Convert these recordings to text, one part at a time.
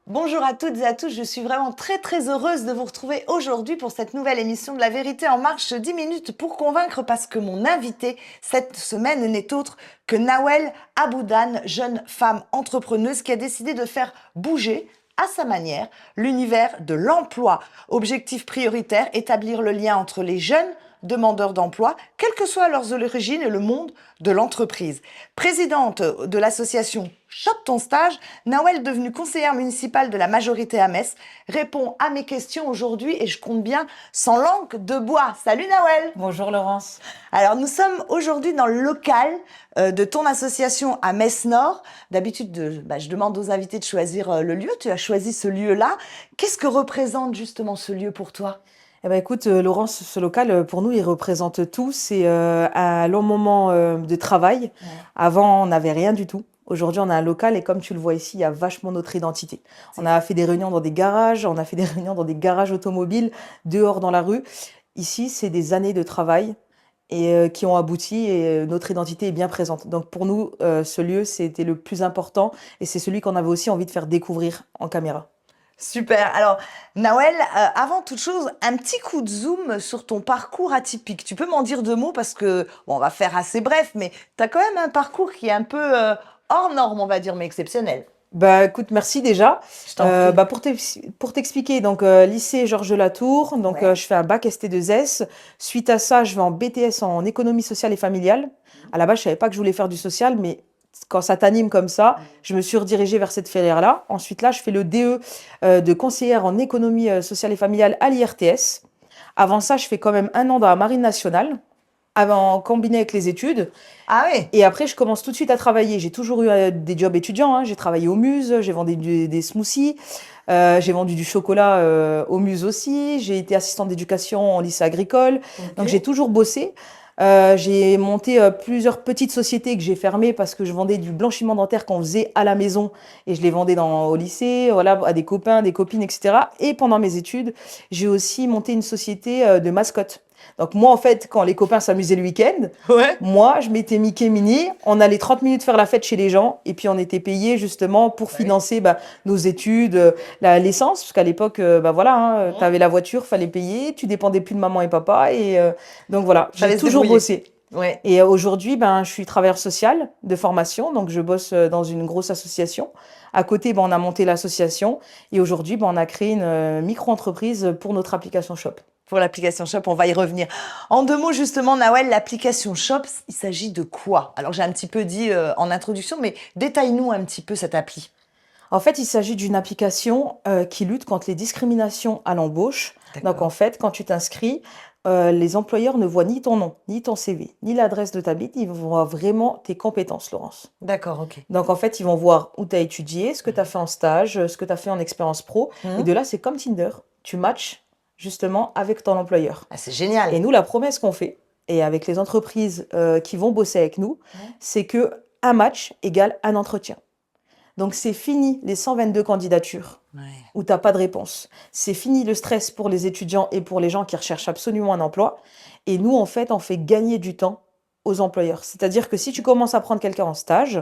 Bonjour à toutes et à tous, je suis vraiment très heureuse de vous retrouver aujourd'hui pour cette nouvelle émission de La Vérité en marche 10 minutes pour convaincre parce que mon invité cette semaine n'est autre que Nawel Aboudan, jeune femme entrepreneuse qui a décidé de faire bouger à sa manière l'univers de l'emploi. Objectif prioritaire, établir le lien entre les jeunes demandeurs d'emploi, quelles que soient leurs origines et le monde de l'entreprise. Présidente de l'association Shop ton stage, Nawel, devenue conseillère municipale de la majorité à Metz, répond à mes questions aujourd'hui et je compte bien sans langue de bois. Salut Nawel! Bonjour Laurence. Alors nous sommes aujourd'hui dans le local de ton association à Metz-Nord. D'habitude, je demande aux invités de choisir le lieu. Tu as choisi ce lieu-là. Qu'est-ce que représente justement ce lieu pour toi? Eh ben écoute, Laurence, ce local, pour nous, il représente tout. C'est un long moment de travail. Ouais, Avant, on n'avait rien du tout. Aujourd'hui, on a un local et comme tu le vois ici, il y a vachement notre identité. On c'est a fait des réunions dans des garages, on a fait des réunions dans des garages automobiles, dehors dans la rue. Ici, c'est des années de travail et qui ont abouti et notre identité est bien présente. Donc pour nous, ce lieu, c'était le plus important et c'est celui qu'on avait aussi envie de faire découvrir en caméra. super. Alors, Nawel, avant toute chose, un petit coup de zoom sur ton parcours atypique. Tu peux m'en dire deux mots parce que, bon, on va faire assez bref, mais tu as quand même un parcours qui est un peu hors norme, on va dire, mais exceptionnel. Bah écoute, merci déjà. Je t'en prie. Pour t'expliquer, donc lycée Georges Latour, donc Ouais. je fais un bac ST2S. Suite à ça, je vais en BTS en économie sociale et familiale. À la base, je savais pas que je voulais faire du social, mais quand ça t'anime comme ça, je me suis redirigée vers cette filière-là. Ensuite, là, je fais le DE de conseillère en économie sociale et familiale à l'IRTS. Avant ça, je fais quand même un an dans la Marine nationale, avant combiné avec les études. Ah oui. Et après, je commence tout de suite à travailler. J'ai toujours eu des jobs étudiants, hein. J'ai travaillé au Muse, j'ai vendu des smoothies, j'ai vendu du chocolat au Muse aussi. J'ai été assistante d'éducation en lycée agricole. Donc, j'ai Ok. toujours bossé. J'ai monté plusieurs petites sociétés que j'ai fermées parce que je vendais du blanchiment dentaire qu'on faisait à la maison et je les vendais au lycée, voilà, à des copains, des copines, etc. Et pendant mes études, j'ai aussi monté une société de mascottes. Donc moi, en fait, quand les copains s'amusaient le week-end, Ouais. moi, je m'étais Mickey Mini, on allait 30 minutes faire la fête chez les gens et puis on était payé justement pour Bah oui. financer nos études, l'essence, parce qu'à l'époque, voilà, tu avais la voiture, fallait payer, tu dépendais plus de maman et papa et donc voilà, j'ai Fallait se toujours débrouiller. bossé. Ouais. Et aujourd'hui, je suis travailleur social de formation, donc je bosse dans une grosse association. À côté, on a monté l'association et aujourd'hui, on a créé une micro-entreprise pour notre application Shop. Pour l'application Shop, on va y revenir. En deux mots, justement, Nawel, l'application Shop, il s'agit de quoi? Alors, j'ai un petit peu dit en introduction, mais détaille-nous un petit peu cette appli. En fait, il s'agit d'une application qui lutte contre les discriminations à l'embauche. Donc, en D'accord. fait, quand tu t'inscris, les employeurs ne voient ni ton nom, ni ton CV, ni l'adresse de ta bite, ils voient vraiment tes compétences, Laurence. D'accord, ok. Donc, en fait, ils vont voir où tu as étudié, ce que tu as fait en stage, ce que tu as fait en expérience pro. Et de Mhm. là, c'est comme Tinder. Tu matches justement avec ton employeur. Ah, c'est génial. Et nous, la promesse qu'on fait, et avec les entreprises qui vont bosser avec nous, Ouais. c'est que un match égale un entretien. Donc c'est fini les 122 candidatures Ouais. où tu n'as pas de réponse. C'est fini le stress pour les étudiants et pour les gens qui recherchent absolument un emploi. Et nous, en fait, on fait gagner du temps aux employeurs. C'est-à-dire que si tu commences à prendre quelqu'un en stage,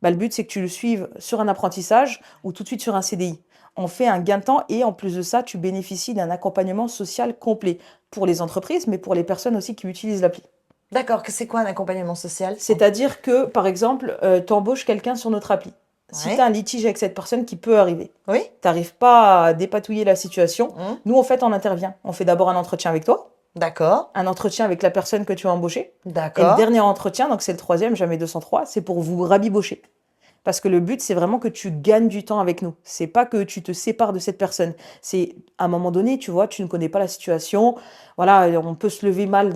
le but, c'est que tu le suives sur un apprentissage ou tout de suite sur un CDI. On fait un gain de temps et en plus de ça, tu bénéficies d'un accompagnement social complet pour les entreprises, mais pour les personnes aussi qui utilisent l'appli. D'accord, que c'est quoi un accompagnement social? C'est-à-dire que, par exemple, tu embauches quelqu'un sur notre appli. Si tu as Ouais. un litige avec cette personne qui peut arriver, Oui? tu n'arrives pas à dépatouiller la situation, Mhm. nous, en fait, on intervient. On fait d'abord un entretien avec toi, D'accord. un entretien avec la personne que tu as embauchée, et le D'accord. dernier entretien, donc c'est le troisième, jamais 203, c'est pour vous rabibocher. Parce que le but, c'est vraiment que tu gagnes du temps avec nous. C'est pas que tu te sépares de cette personne. C'est à un moment donné, tu vois, tu ne connais pas la situation. Voilà, on peut se lever mal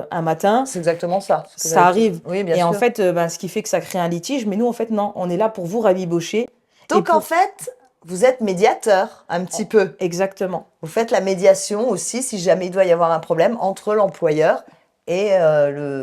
un matin, C'est exactement ça, ce que ça j'allais dire. arrive. Oui, bien Et en sûr. fait, ce qui fait que ça crée un litige. Mais nous, en fait, non, on est là pour vous rabibocher et Donc, en pour... fait, vous êtes médiateur, un petit peu. Exactement. Vous faites la médiation aussi, si jamais il doit y avoir un problème, entre l'employeur et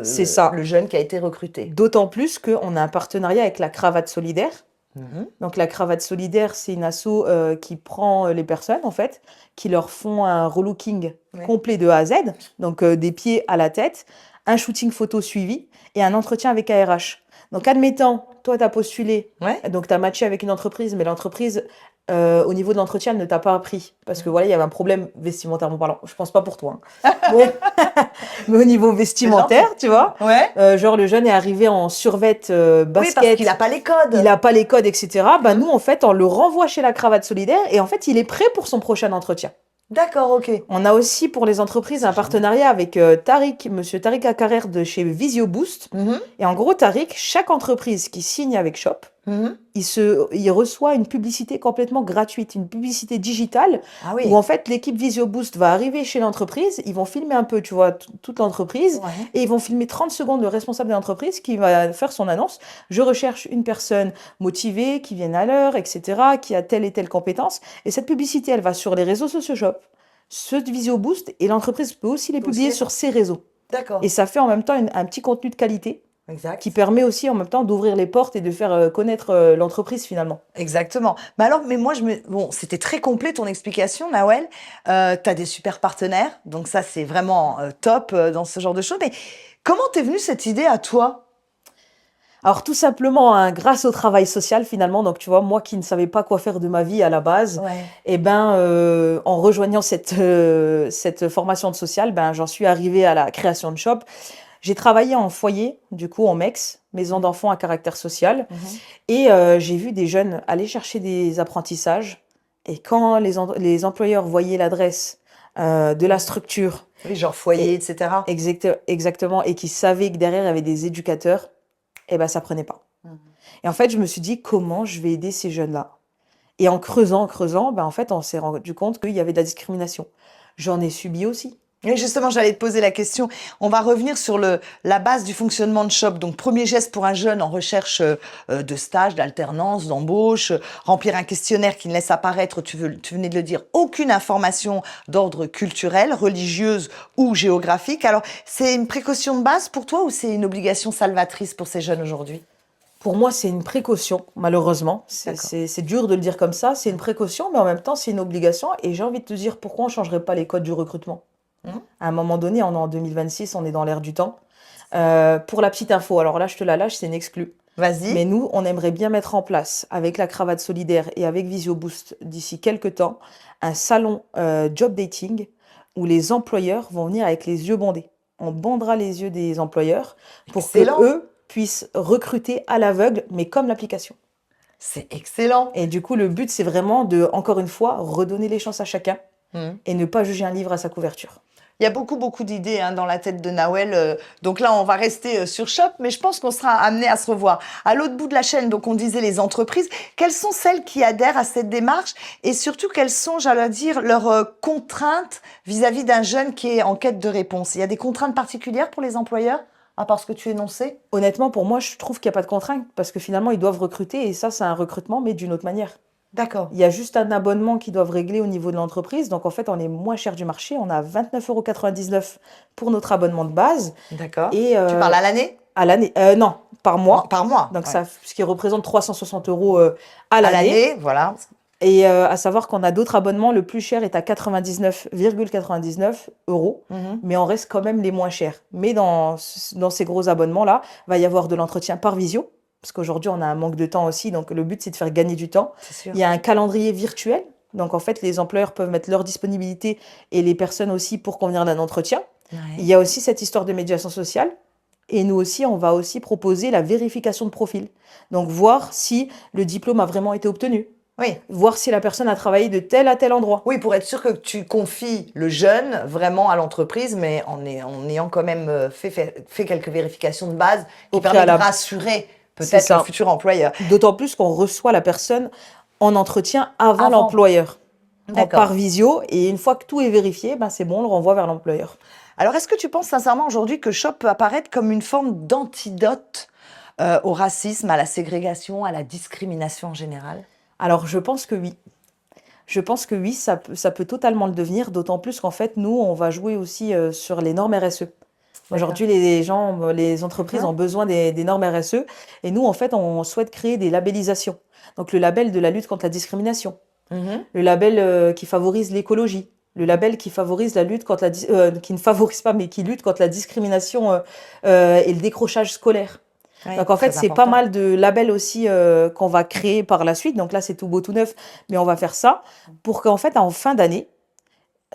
C'est le ça. jeune qui a été recruté. D'autant plus qu'on a un partenariat avec la Cravate Solidaire. Mhm. Donc la Cravate Solidaire, c'est une asso qui prend les personnes, en fait, qui leur font un relooking Ouais. complet de A à Z, donc des pieds à la tête, un shooting photo suivi et un entretien avec ARH. Donc, admettons, toi, tu as postulé, Ouais. donc tu as matché avec une entreprise, mais l'entreprise, au niveau de l'entretien, elle ne t'a pas appris. Parce que voilà, il y avait un problème vestimentairement parlant. Je pense pas pour toi, hein. Mais, mais au niveau C'est gentil. vestimentaire, tu vois, Ouais. genre le jeune est arrivé en survêt, Oui, parce qu'il n'a basket, pas les il codes. n'a pas les codes, etc. Bah, nous, en fait, on le renvoie chez la cravate solidaire et en fait, il est prêt pour son prochain entretien. D'accord, ok. On a aussi pour les entreprises un C'est génial. partenariat avec Monsieur Tariq Akarer de chez Visio Boost. Mhm, Et en gros, Tariq, chaque entreprise qui signe avec Shop, mhm. il reçoit une publicité complètement gratuite, une publicité digitale, Ah où oui. en fait l'équipe Visio Boost va arriver chez l'entreprise, ils vont filmer un peu, tu vois, toute l'entreprise, Ouais. et ils vont filmer 30 secondes le responsable de l'entreprise qui va faire son annonce. Je recherche une personne motivée, qui vienne à l'heure, etc., qui a telle et telle compétence. Et cette publicité, elle va sur les réseaux sociaux Shop, ceux de Visio Boost, et l'entreprise peut aussi les Peut aussi publier les sur voir. ses réseaux. D'accord. Et ça fait en même temps un petit contenu de qualité qui Exact. permet aussi en même temps d'ouvrir les portes et de faire connaître l'entreprise finalement. Exactement. Mais alors, mais moi, bon, c'était très complet ton explication, Nawel. Tu as des super partenaires, donc ça, c'est vraiment top dans ce genre de choses. Mais comment t'es venue cette idée à toi? Alors tout simplement, hein, grâce au travail social finalement, donc tu vois, moi qui ne savais pas quoi faire de ma vie à la base, Ouais. et ben en rejoignant cette formation de social, ben j'en suis arrivée à la création de Shop. J'ai travaillé en foyer, du coup en MEX, maison d'enfants à caractère social, Mhm. et j'ai vu des jeunes aller chercher des apprentissages. Et quand les employeurs voyaient l'adresse de la structure, Oui, genre foyer, et, etc. exactement, et qu'ils savaient que derrière il y avait des éducateurs, eh ben ça prenait pas. Mhm. Et en fait, je me suis dit, comment je vais aider ces jeunes-là? Et en creusant, ben en fait, on s'est rendu compte qu'il y avait de la discrimination. J'en ai subi aussi. Et justement, j'allais te poser la question. On va revenir sur la base du fonctionnement de Shop. Donc, premier geste pour un jeune en recherche de stage, d'alternance, d'embauche, remplir un questionnaire qui ne laisse apparaître, tu venais de le dire, aucune information d'ordre culturel, religieuse ou géographique. Alors, c'est une précaution de base pour toi ou c'est une obligation salvatrice pour ces jeunes aujourd'hui? Pour moi, c'est une précaution, malheureusement. D'accord. C'est dur de le dire comme ça. C'est une précaution, mais en même temps, c'est une obligation. Et j'ai envie de te dire, pourquoi on ne changerait pas les codes du recrutement? Mhm. À un moment donné, on est en 2026, on est dans l'ère du temps. Pour la petite info, alors là, je te la lâche, c'est une exclue. Vas-y. Mais nous, on aimerait bien mettre en place, avec la cravate solidaire et avec Visio Boost, d'ici quelques temps, un salon job dating où les employeurs vont venir avec les yeux bandés. On bandera les yeux des employeurs pour que Excellent. eux puissent recruter à l'aveugle, mais comme l'application. C'est excellent. Et du coup, le but, c'est vraiment de, encore une fois, redonner les chances à chacun Mhm. et ne pas juger un livre à sa couverture. Il y a beaucoup, beaucoup d'idées dans la tête de Nawel. Donc là, on va rester sur Shop, mais je pense qu'on sera amené à se revoir. À l'autre bout de la chaîne, donc on disait les entreprises. Quelles sont celles qui adhèrent à cette démarche et surtout quelles sont, j'allais dire, leurs contraintes vis-à-vis d'un jeune qui est en quête de réponse? Il y a des contraintes particulières pour les employeurs, à part ce que tu énonçais? Honnêtement, pour moi, je trouve qu'il n'y a pas de contrainte parce que finalement, ils doivent recruter et ça, c'est un recrutement, mais d'une autre manière. D'accord. Il y a juste un abonnement qu'ils doivent régler au niveau de l'entreprise. Donc, en fait, on est moins cher du marché. On a 29,99 € pour notre abonnement de base. D'accord. Et Tu parles à l'année? à l'année, non, par mois. Par mois. Donc, Ouais. ça, ce qui représente 360 € à À l'année. l'année, voilà. Et à savoir qu'on a d'autres abonnements. Le plus cher est à 99,99 €. Mhm. Mais on reste quand même les moins chers. Mais dans ces gros abonnements-là, va y avoir de l'entretien par visio. Parce qu'aujourd'hui, on a un manque de temps aussi. Donc, le but, c'est de faire gagner du temps. C'est sûr. Il y a un calendrier virtuel. Donc, en fait, les employeurs peuvent mettre leur disponibilité et les personnes aussi pour convenir d'un entretien. Ouais. Il y a aussi cette histoire de médiation sociale. Et nous aussi, on va aussi proposer la vérification de profil. Donc, voir si le diplôme a vraiment été obtenu. Oui. Voir si la personne a travaillé de tel à tel endroit. Oui, pour être sûr que tu confies le jeune vraiment à l'entreprise, mais en ayant quand même fait quelques vérifications de base qui Au permettent de préalable. rassurer C'est peut-être ça. le futur employeur. D'autant plus qu'on reçoit la personne en entretien avant Avant. l'employeur. D'accord. Par visio. Et une fois que tout est vérifié, ben c'est bon, on le renvoie vers l'employeur. Alors, est-ce que tu penses sincèrement aujourd'hui que Shop peut apparaître comme une forme d'antidote au racisme, à la ségrégation, à la discrimination en général? Alors, je pense que oui. Je pense que oui, ça peut totalement le devenir, d'autant plus qu'en fait, nous, on va jouer aussi sur les normes RSE. Aujourd'hui, les entreprises ont besoin des normes RSE et nous, en fait, on souhaite créer des labellisations. Donc, le label de la lutte contre la discrimination, Mhm. le label qui favorise l'écologie, le label qui favorise la lutte contre qui ne favorise pas, mais qui lutte contre la discrimination et le décrochage scolaire. Oui, Donc en fait, très c'est pas important. mal de labels aussi qu'on va créer par la suite. Donc là, c'est tout beau, tout neuf, mais on va faire ça pour qu'en fait, en fin d'année,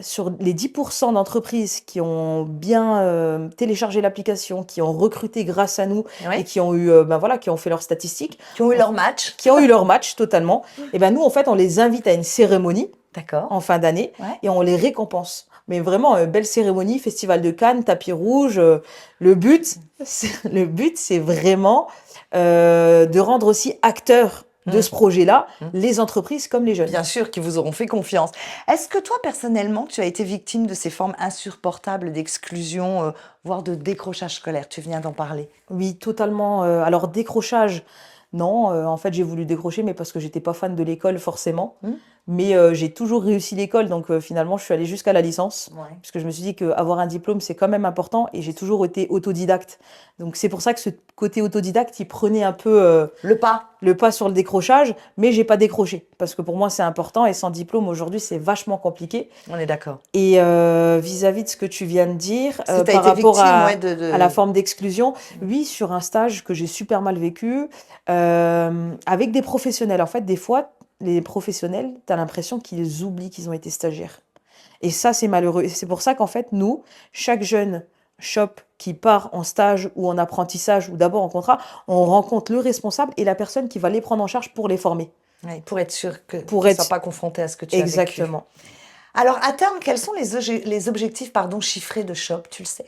sur les 10% d'entreprises qui ont bien téléchargé l'application, qui ont recruté grâce à nous et Oui, qui ont eu, ben voilà, qui ont fait leurs statistiques, qui ont eu leur match. qui ont eu leur match totalement, et ben nous, en fait, on les invite à une cérémonie D'accord. en fin d'année Ouais. et on les récompense. Mais vraiment, belle cérémonie, Festival de Cannes, tapis rouge. Le but, c'est vraiment de rendre aussi acteurs de Mm. ce projet-là Mm. les entreprises comme les jeunes. Bien sûr qui vous auront fait confiance. Est-ce que toi, personnellement, tu as été victime de ces formes insupportables d'exclusion, voire de décrochage scolaire? Tu viens d'en parler. Oui, totalement. Alors, décrochage, non. En fait, j'ai voulu décrocher, mais parce que j'étais pas fan de l'école, forcément. Hmm. Mais j'ai toujours réussi l'école, donc finalement, je suis allée jusqu'à la licence. Ouais. Parce que je me suis dit qu'avoir un diplôme, c'est quand même important. Et j'ai toujours été autodidacte. Donc, c'est pour ça que ce côté autodidacte, il prenait un peu Le pas. le pas sur le décrochage. Mais j'ai pas décroché. Parce que pour moi, c'est important. Et sans diplôme, aujourd'hui, c'est vachement compliqué. On est d'accord. Et vis-à-vis de ce que tu viens de dire, Si tu as par été rapport victime, ouais, à la forme d'exclusion, oui, sur un stage que j'ai super mal vécu, avec des professionnels. En fait, des fois, les professionnels, tu as l'impression qu'ils oublient qu'ils ont été stagiaires. Et ça, c'est malheureux. Et c'est pour ça qu'en fait, nous, chaque jeune shop qui part en stage ou en apprentissage ou d'abord en contrat, on rencontre le responsable et la personne qui va les prendre en charge pour les former. Ouais, pour être sûr qu'ils Pour ne soient être pas confrontés à ce que tu as vécu. exactement. Alors, à terme, quels sont les objectifs chiffrés de Shop? Tu le sais?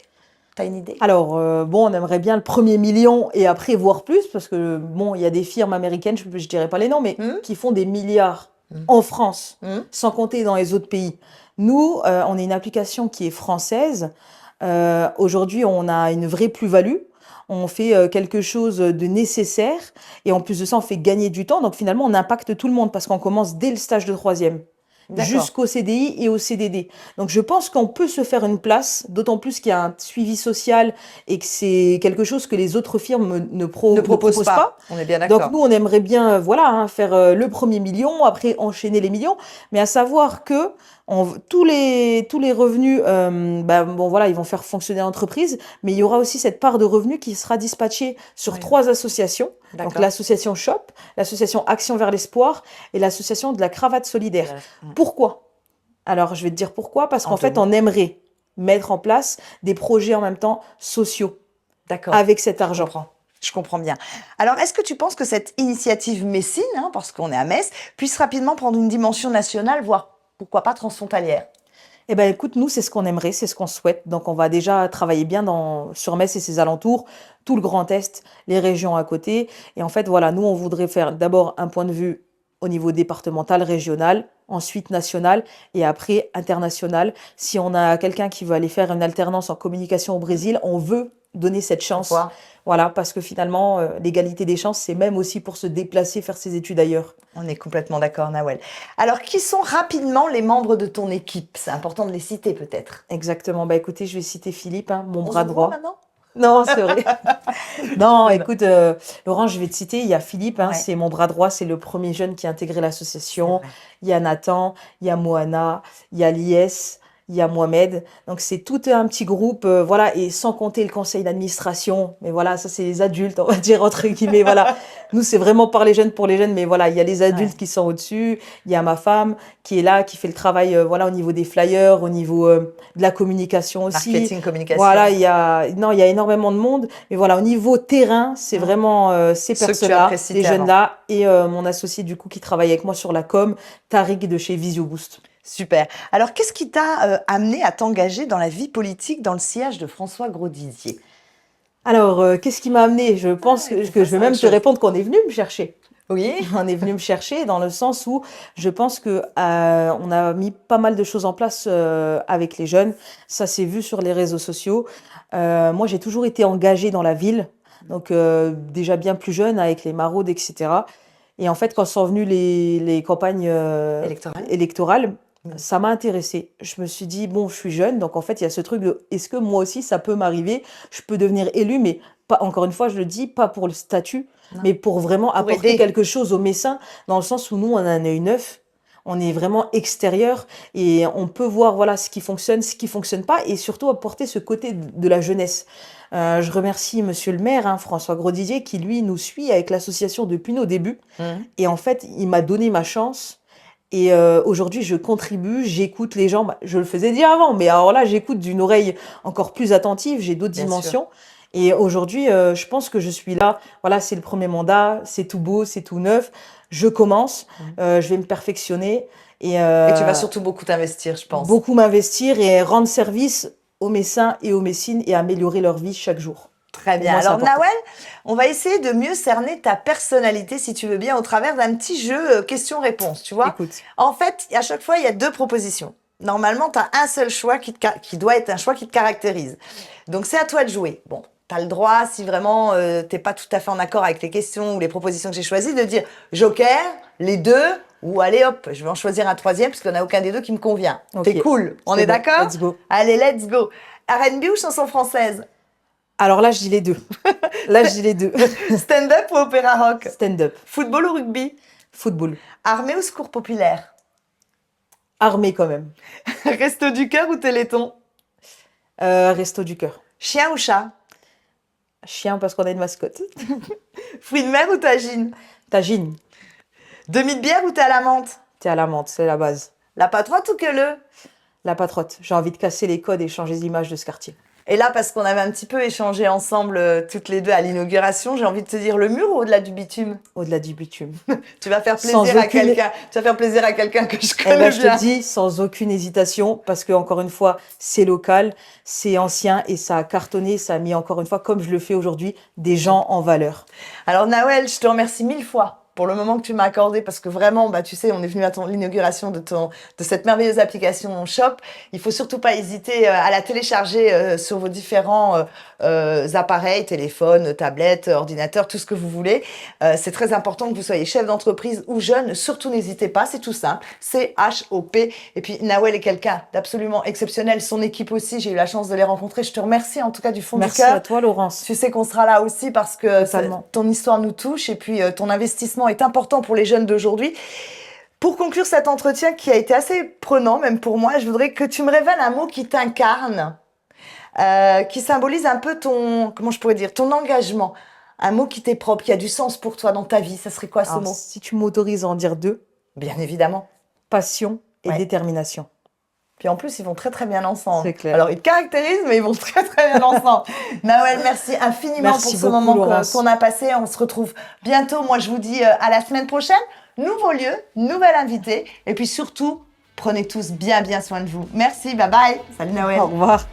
Tu as une idée? Alors, bon, on aimerait bien le premier million et après voir plus, parce que, bon, il y a des firmes américaines, je ne dirais pas les noms, mais Hmm. qui font des milliards Hmm. en France, Hmm. sans compter dans les autres pays. Nous, on est une application qui est française. Aujourd'hui, on a une vraie plus-value. On fait quelque chose de nécessaire et en plus de ça, on fait gagner du temps. Donc finalement, on impacte tout le monde parce qu'on commence dès le stage de troisième D'accord. jusqu'au CDI et au CDD. Donc je pense qu'on peut se faire une place, d'autant plus qu'il y a un suivi social et que c'est quelque chose que les autres firmes Ne ne propose proposent pas. pas. On est bien Donc d'accord. nous, on aimerait bien voilà, hein, faire le premier million, après enchaîner les millions, mais à savoir que tous les revenus, bon, voilà, ils vont faire fonctionner l'entreprise, mais il y aura aussi cette part de revenus qui sera dispatchée sur Oui. 3 associations. Donc D'accord. l'association Shop, l'association Action vers l'espoir et l'association de la cravate solidaire. Hmm. Pourquoi? Alors, je vais te dire pourquoi. Parce En qu'en deux fait, mots. on aimerait mettre en place des projets en même temps sociaux D'accord. avec cet Je argent. comprends. Je comprends bien. Alors, est-ce que tu penses que cette initiative messine, hein, parce qu'on est à Metz, puisse rapidement prendre une dimension nationale, voire pourquoi pas transfrontalière? Eh ben, écoute, nous, c'est ce qu'on aimerait, c'est ce qu'on souhaite. Donc, on va déjà travailler bien sur Metz et ses alentours, tout le Grand Est, les régions à côté. Et en fait, voilà, nous, on voudrait faire d'abord un point de vue au niveau départemental, régional, ensuite national et après international. Si on a quelqu'un qui veut aller faire une alternance en communication au Brésil, on veut donner cette chance. Pourquoi? Voilà, parce que finalement, l'égalité des chances, c'est même aussi pour se déplacer, faire ses études ailleurs. On est complètement d'accord, Nawel. Alors, qui sont rapidement les membres de ton équipe? C'est important de les citer, peut-être. Exactement. Bah écoutez, je vais citer Philippe, hein, mon On bras se voit droit. maintenant? Non, c'est vrai. Non, Oui, bah, écoute, Laurent, je vais te citer. Il y a Philippe, hein, ouais, c'est mon bras droit, c'est le premier jeune qui a intégré c'est l'association. vrai. Il y a Nathan, il y a Moana, il y a Lies, il y a Mohamed. Donc c'est tout un petit groupe, voilà, et sans compter le conseil d'administration. Mais voilà, ça c'est les adultes, on va dire entre guillemets. Voilà, nous c'est vraiment par les jeunes pour les jeunes, mais voilà, il y a les adultes Ouais. qui sont au-dessus. Il y a ma femme qui est là, qui fait le travail, voilà, au niveau des flyers, au niveau de la communication aussi. Marketing, communication. Voilà, non, il y a énormément de monde. Mais voilà, au niveau terrain, c'est Mm. vraiment ces Ceux que tu as personnes-là, précités les avant. jeunes-là, et mon associé du coup qui travaille avec moi sur la com, Tariq de chez Visio Boost. Super. Alors, qu'est-ce qui t'a amené à t'engager dans la vie politique dans le sillage de François Grosdidier? Alors, qu'est-ce qui m'a amené? Je pense Ouais, qu'on que je fasse vais autre même te chose. répondre qu'on est venu me chercher. Oui. On est venu me chercher dans le sens où je pense que on a mis pas mal de choses en place avec les jeunes. Ça s'est vu sur les réseaux sociaux. Moi, j'ai toujours été engagée dans la ville, donc déjà bien plus jeune avec les maraudes, etc. Et en fait, quand sont venues les campagnes Électoral. électorales, Mm. ça m'a intéressée. Je me suis dit, bon, je suis jeune, donc en fait, il y a ce truc de, est-ce que moi aussi, ça peut m'arriver? Je peux devenir élue, mais pas, encore une fois, je le dis, pas pour le statut, Non. mais pour vraiment Pour apporter aider. quelque chose aux Messins, dans le sens où nous, on a un œil neuf, on est vraiment extérieur et on peut voir voilà ce qui fonctionne pas et surtout apporter ce côté de la jeunesse. Je remercie monsieur le maire, hein, François Grosdidier, qui lui nous suit avec l'association depuis nos débuts. Et en fait, il m'a donné ma chance. Et aujourd'hui, je contribue, j'écoute les gens. Bah, je le faisais déjà avant, mais alors là, j'écoute d'une oreille encore plus attentive. J'ai d'autres Bien sûr. dimensions. Et aujourd'hui, je pense que je suis là. Voilà, c'est le premier mandat, c'est tout beau, c'est tout neuf. Je commence, je vais me perfectionner et Et tu vas surtout beaucoup t'investir, je pense. beaucoup m'investir et rendre service aux Messins et aux Messines et améliorer leur vie chaque jour. Très Pour bien. moi, c'est Alors, important. Nawel, on va essayer de mieux cerner ta personnalité, si tu veux bien, au travers d'un petit jeu question-réponse, tu vois. Écoute, En fait, à chaque fois, il y a deux propositions. Normalement, tu as un seul choix qui doit être un choix qui te caractérise. Donc, c'est à toi de jouer. Bon, tu as le droit, si vraiment t'es pas tout à fait en accord avec les questions ou les propositions que j'ai choisies, de dire joker, les deux, ou allez hop, je vais en choisir un troisième, parce qu'il n'y en a aucun des deux qui me convient. ok, T'es cool, on c'est est bon, d'accord? let's go. Allez, let's go. R&B ou chanson française? Alors là, je dis les deux. Là, je dis les deux. Stand-up ou opéra rock? Stand-up, Football ou rugby? football, Armée ou secours populaire? armée quand même, Resto du cœur ou téléthon? resto du cœur, Chien ou chat? chien parce qu'on a une mascotte, Fruits de mer ou tagine? tagine, Demi de bière ou thé à la menthe? t'es à la menthe, c'est la base. La patroite ou queuleux? La patrotte, j'ai envie de casser les codes et changer les images de ce quartier. Et là, parce qu'on avait un petit peu échangé ensemble, toutes les deux à l'inauguration, j'ai envie de te dire le mur ou au-delà du bitume? Au-delà du bitume. Tu vas faire Sans plaisir à aucune- quelqu'un. Tu vas faire plaisir à quelqu'un que je Eh connais ben, je te bien. le dis sans aucune hésitation, parce que encore une fois, c'est local, c'est ancien et ça a cartonné, ça a mis encore une fois, comme je le fais aujourd'hui, des gens en valeur. Alors Nawel, je te remercie 1000 fois pour le moment que tu m'as accordé parce que vraiment, bah, tu sais, on est venu à l'inauguration de cette merveilleuse application Shop. Il faut surtout pas hésiter à la télécharger sur vos différents appareils, téléphones, tablettes, ordinateurs, tout ce que vous voulez. C'est très important que vous soyez chef d'entreprise ou jeune. Surtout, n'hésitez pas, c'est tout simple. C-H-O-P. Et puis, Nawel est quelqu'un d'absolument exceptionnel. Son équipe aussi, j'ai eu la chance de les rencontrer. Je te remercie en tout cas du fond Merci du cœur. à toi, Laurence. Tu sais qu'on sera là aussi parce que Totalement. ton histoire nous touche et puis ton investissement est important pour les jeunes d'aujourd'hui. Pour conclure cet entretien qui a été assez prenant, même pour moi, je voudrais que tu me révèles un mot qui t'incarne, qui symbolise un peu comment je pourrais dire, ton engagement. Un mot qui t'est propre, qui a du sens pour toi dans ta vie. Ça serait quoi ce Alors, mot? si tu m'autorises à en dire deux, Bien évidemment. passion et Ouais. détermination. Puis en plus, ils vont très très bien ensemble. C'est clair. Alors, ils te caractérisent, mais ils vont très très bien ensemble. Nawel, merci infiniment Merci pour ce beaucoup, moment Laurence. qu'on a passé. On se retrouve bientôt. Moi, je vous dis à la semaine prochaine. Nouveau lieu, nouvel invité. Et puis surtout, prenez tous bien bien soin de vous. Merci, bye bye. Salut Nawel. Au revoir.